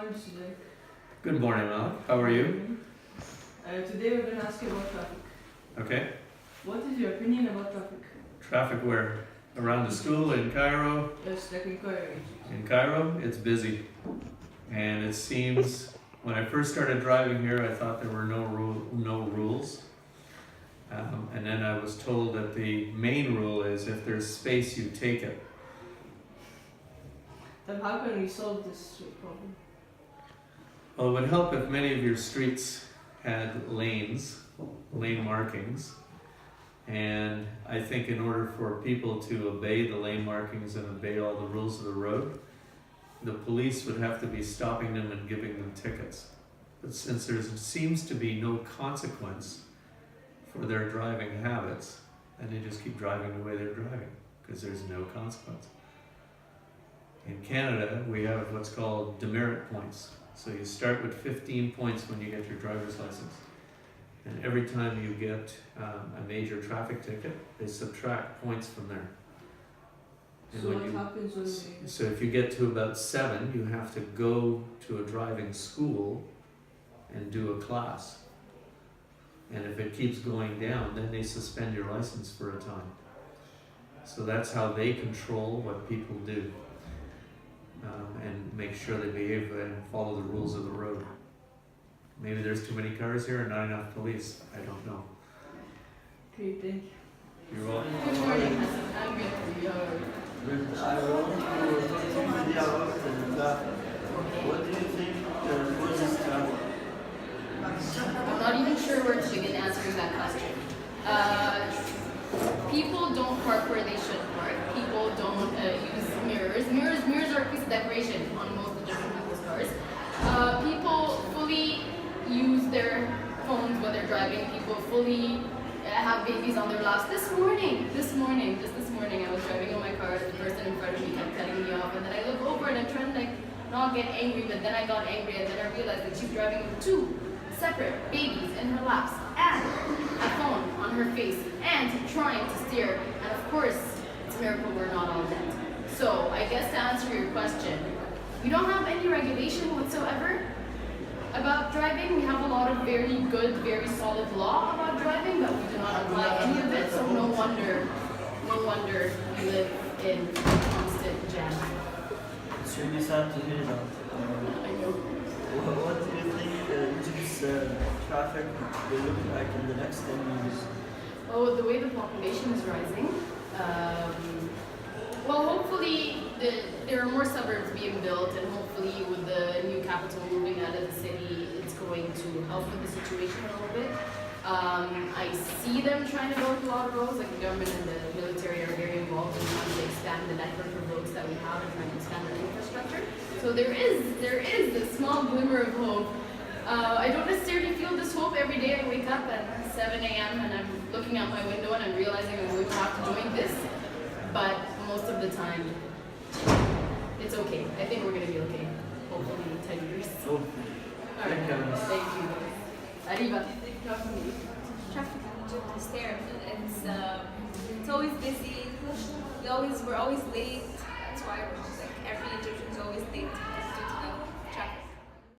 morning, Sujay. Good morning, Malik. How are you? Today we're going to ask you about traffic. Okay. What is your opinion about traffic? Traffic where? Around the school in Cairo? Yes, like in Cairo. In Cairo, it's busy. And it seems, when I first started driving here, I thought there were no rules. And then I was told that the main rule is if there's space, you take it. Then how can we solve this problem? Well, it would help if many of your streets had lane markings. And I think in order for people to obey the lane markings and obey all the rules of the road, the police would have to be stopping them and giving them tickets. But since there seems to be no consequence for their driving habits, then they just keep driving the way they're driving because there's no consequence. In Canada, we have what's called demerit points. So you start with 15 points when you get your driver's license. And every time you get a major traffic ticket, they subtract points from there. And So what happens when so if you get to about 7, you have to go to a driving school and do a class. And if it keeps going down, then they suspend your license for a time. So that's how they control what people do. And make sure they behave and follow the rules of the road. Maybe there's too many cars here and not enough police. I don't know. Okay, thank you. You're welcome. Good morning, I'm good. I want to talk to you about traffic. What do you think causes traffic? I'm not even sure where to begin answering that question. People don't park where they should park. People don't use mirrors. Mirrors are a piece of decoration on most of different people's cars. People fully use their phones when they're driving. People fully have babies on their laps. This morning, I was driving in my car. The person in front of me kept cutting me off, and then I look over and I'm trying to not get angry, but then I got angry, and then I realized that she's driving with 2 separate babies in her laps and a phone on her face and trying to steer. And of course, it's a miracle we're not all dead. So I guess to answer your question, we don't have any regulation whatsoever about driving. We have a lot of very good, very solid law about driving, but we do not apply any of it. So no wonder we live in constant jam. It's really sad to hear that. I know. What do you think Egypt's traffic will look like in the next 10 years? Oh, the way the population is rising. Well, hopefully there are more suburbs being built, and hopefully with the new capital moving out of the city, it's going to help with the situation a little bit. I see them trying to build a lot of roads, like the government and the military are very involved in trying to expand the network of roads that we have and trying to expand our infrastructure. So there is a small glimmer of hope. I don't necessarily feel this hope every day. I wake up at 7 a.m. and I'm looking out my window and I'm realizing I'm going to have to join this. But most of the time, it's okay. I think we're going to be okay. Hopefully in 10 years. Oh, All right. Thank you. Arriba. Traffic in Egypt is terrible. It's always busy. We're always late. That's why every Egyptian is always late.